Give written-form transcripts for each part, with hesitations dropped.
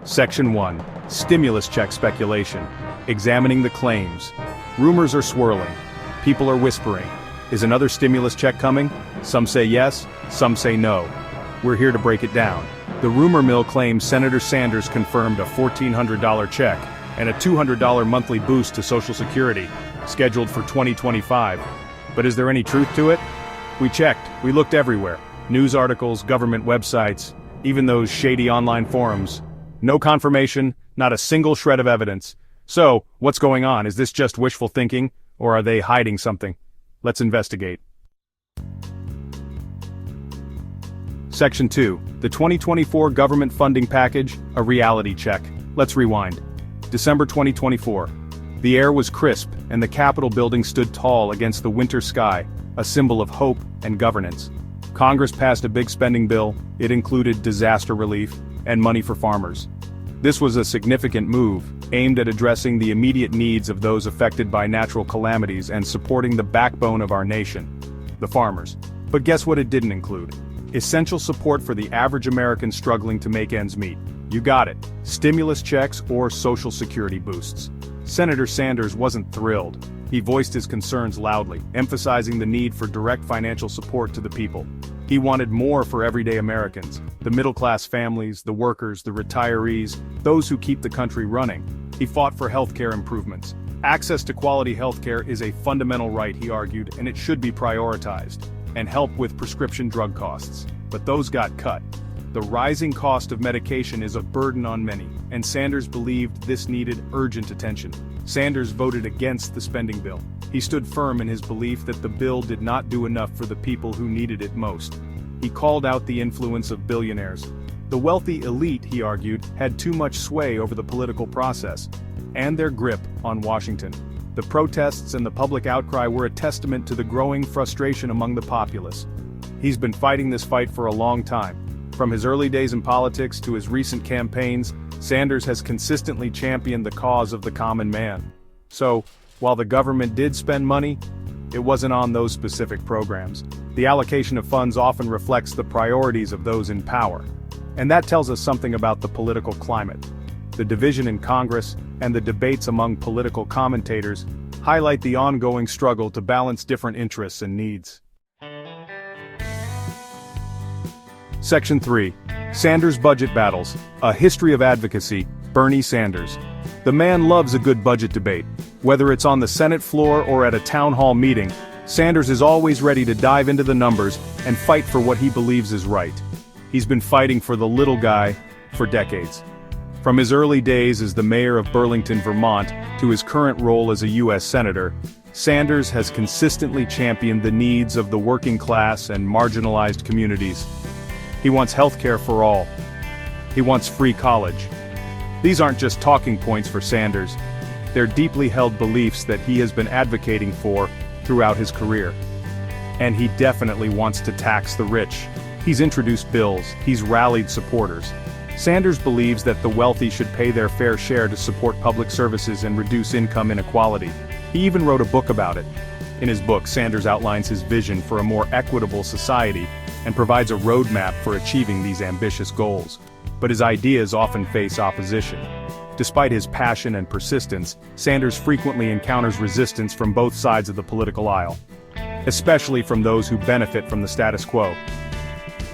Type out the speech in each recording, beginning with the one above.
Section 1. Stimulus check speculation. Examining the claims. Rumors are swirling. People are whispering. Is another stimulus check coming? Some say yes, some say no. We're here to break it down. The rumor mill claims Senator Sanders confirmed a $1,400 check and a $200 monthly boost to Social Security, scheduled for 2025. But is there any truth to it? We checked, we looked everywhere. News articles, government websites, even those shady online forums. No confirmation, not a single shred of evidence. So, what's going on? Is this just wishful thinking, or are they hiding something? Let's investigate. Section 2. The 2024 Government Funding Package, a reality check. Let's rewind. December 2024. The air was crisp, and the Capitol building stood tall against the winter sky, a symbol of hope and governance. Congress passed a big spending bill. It included disaster relief and money for farmers. This was a significant move, aimed at addressing the immediate needs of those affected by natural calamities and supporting the backbone of our nation, the farmers. But guess what it didn't include? Essential support for the average American struggling to make ends meet. You got it. Stimulus checks or Social Security boosts. Senator Sanders wasn't thrilled. He voiced his concerns loudly, emphasizing the need for direct financial support to the people. He wanted more for everyday Americans, the middle-class families, the workers, the retirees, those who keep the country running. He fought for healthcare improvements. Access to quality healthcare is a fundamental right, he argued, and it should be prioritized, and help with prescription drug costs. But those got cut. The rising cost of medication is a burden on many, and Sanders believed this needed urgent attention. Sanders voted against the spending bill. He stood firm in his belief that the bill did not do enough for the people who needed it most. He called out the influence of billionaires. The wealthy elite, he argued, had too much sway over the political process, and their grip on Washington. The protests and the public outcry were a testament to the growing frustration among the populace. He's been fighting this fight for a long time. From his early days in politics to his recent campaigns, Sanders has consistently championed the cause of the common man. So, while the government did spend money, it wasn't on those specific programs. The allocation of funds often reflects the priorities of those in power. And that tells us something about the political climate. The division in Congress and the debates among political commentators highlight the ongoing struggle to balance different interests and needs. Section 3. Sanders Budget Battles, a history of advocacy, Bernie Sanders. The man loves a good budget debate. Whether it's on the Senate floor or at a town hall meeting, Sanders is always ready to dive into the numbers and fight for what he believes is right. He's been fighting for the little guy for decades. From his early days as the mayor of Burlington, Vermont, to his current role as a U.S. Senator, Sanders has consistently championed the needs of the working class and marginalized communities. He wants health care for all. He wants free college. These aren't just talking points for Sanders. They're deeply held beliefs that he has been advocating for throughout his career. And he definitely wants to tax the rich. He's introduced bills, he's rallied supporters. Sanders believes that the wealthy should pay their fair share to support public services and reduce income inequality. He even wrote a book about it. In his book, Sanders outlines his vision for a more equitable society and provides a roadmap for achieving these ambitious goals. But his ideas often face opposition. Despite his passion and persistence, Sanders frequently encounters resistance from both sides of the political aisle, especially from those who benefit from the status quo.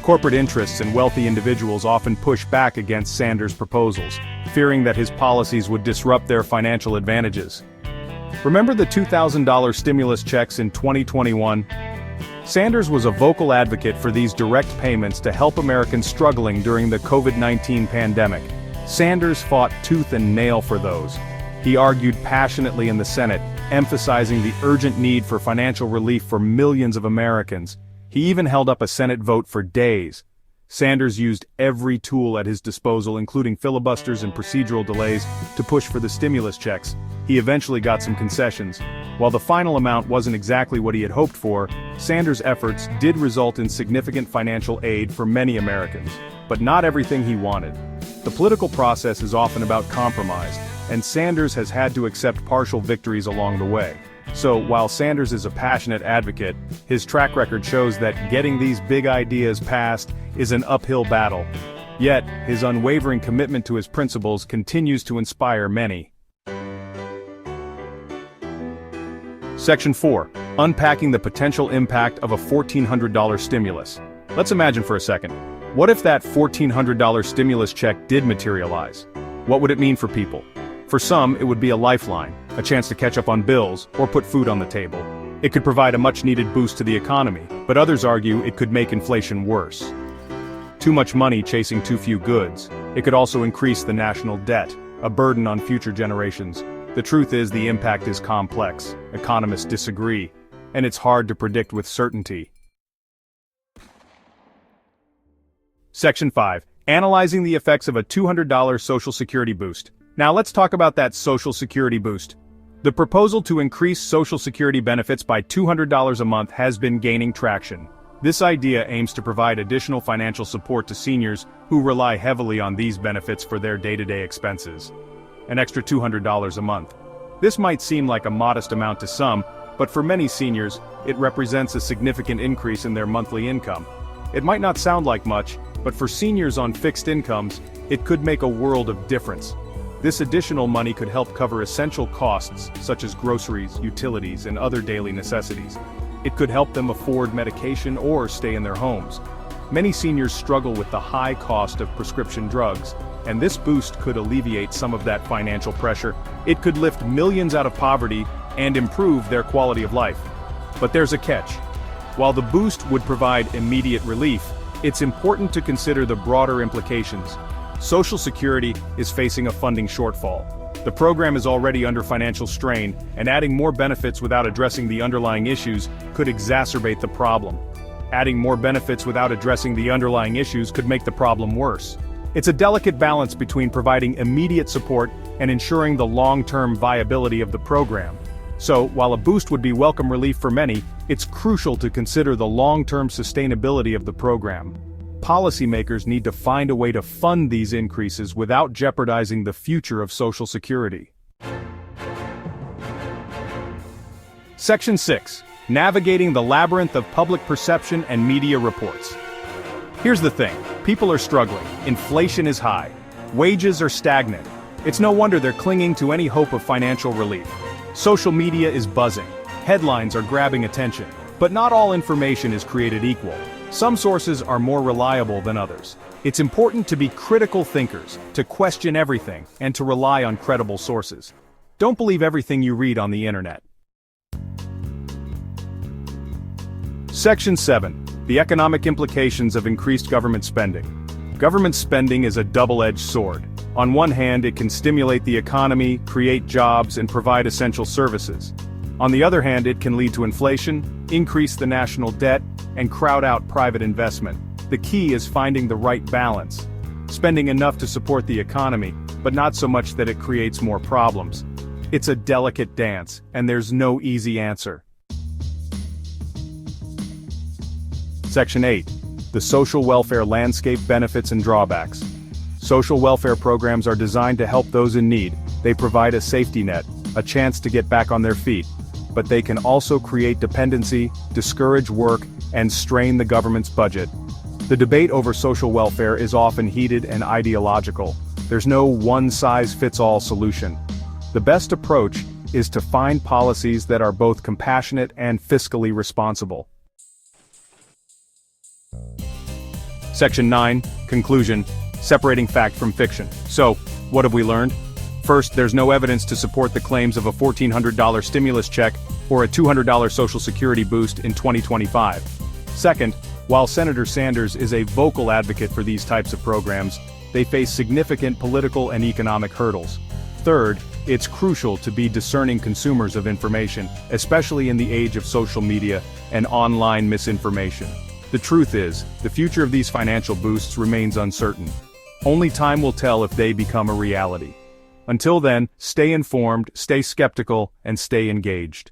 Corporate interests and wealthy individuals often push back against Sanders' proposals, fearing that his policies would disrupt their financial advantages. Remember the $2,000 stimulus checks in 2021? Sanders was a vocal advocate for these direct payments to help Americans struggling during the COVID-19 pandemic. Sanders fought tooth and nail for those. He argued passionately in the Senate, emphasizing the urgent need for financial relief for millions of Americans. He even held up a Senate vote for days. Sanders used every tool at his disposal, including filibusters and procedural delays, to push for the stimulus checks. He eventually got some concessions. While the final amount wasn't exactly what he had hoped for, Sanders' efforts did result in significant financial aid for many Americans. But not everything he wanted. The political process is often about compromise, and Sanders has had to accept partial victories along the way. So, while Sanders is a passionate advocate, his track record shows that getting these big ideas passed is an uphill battle. Yet, his unwavering commitment to his principles continues to inspire many. Section 4. Unpacking the potential impact of a $1,400 stimulus. Let's imagine for a second. What if that $1,400 stimulus check did materialize? What would it mean for people? For some, it would be a lifeline, a chance to catch up on bills, or put food on the table. It could provide a much-needed boost to the economy, but others argue it could make inflation worse. Too much money chasing too few goods. It could also increase the national debt, a burden on future generations. The truth is the impact is complex, economists disagree, and it's hard to predict with certainty. Section 5. Analyzing the effects of a $200 Social Security boost. Now let's talk about that Social Security boost. The proposal to increase Social Security benefits by $200 a month has been gaining traction. This idea aims to provide additional financial support to seniors who rely heavily on these benefits for their day-to-day expenses. An extra $200 a month. This might seem like a modest amount to some, but for many seniors, it represents a significant increase in their monthly income. It might not sound like much, but for seniors on fixed incomes, it could make a world of difference. This additional money could help cover essential costs such as groceries, utilities, and other daily necessities. It could help them afford medication or stay in their homes. Many seniors struggle with the high cost of prescription drugs, and this boost could alleviate some of that financial pressure. It could lift millions out of poverty and improve their quality of life. But there's a catch. While the boost would provide immediate relief, it's important to consider the broader implications. Social Security is facing a funding shortfall. The program is already under financial strain, and adding more benefits without addressing the underlying issues could exacerbate the problem. Adding more benefits without addressing the underlying issues could make the problem worse. It's a delicate balance between providing immediate support and ensuring the long-term viability of the program. So, while a boost would be welcome relief for many, it's crucial to consider the long-term sustainability of the program. Policymakers need to find a way to fund these increases without jeopardizing the future of Social Security. Section 6. Navigating the labyrinth of public perception and media reports. Here's the thing, people are struggling, inflation is high, wages are stagnant. It's no wonder they're clinging to any hope of financial relief. Social media is buzzing, headlines are grabbing attention, but not all information is created equal. Some sources are more reliable than others. It's important to be critical thinkers, to question everything, and to rely on credible sources. Don't believe everything you read on the internet. Section 7. The economic implications of increased government spending. Government spending is a double-edged sword. On one hand, it can stimulate the economy, create jobs, and provide essential services. On the other hand, it can lead to inflation, increase the national debt, and crowd out private investment. The key is finding the right balance. Spending enough to support the economy, but not so much that it creates more problems. It's a delicate dance, and there's no easy answer. Section 8. The social welfare landscape benefits and drawbacks. Social welfare programs are designed to help those in need. They provide a safety net, a chance to get back on their feet. But they can also create dependency, discourage work, and strain the government's budget. The debate over social welfare is often heated and ideological. There's no one-size-fits-all solution. The best approach is to find policies that are both compassionate and fiscally responsible. Section 9, Conclusion, separating fact from fiction. So, what have we learned? First, there's no evidence to support the claims of a $1,400 stimulus check or a $200 Social Security boost in 2025. Second, while Senator Sanders is a vocal advocate for these types of programs, they face significant political and economic hurdles. Third, it's crucial to be discerning consumers of information, especially in the age of social media and online misinformation. The truth is, the future of these financial boosts remains uncertain. Only time will tell if they become a reality. Until then, stay informed, stay skeptical, and stay engaged.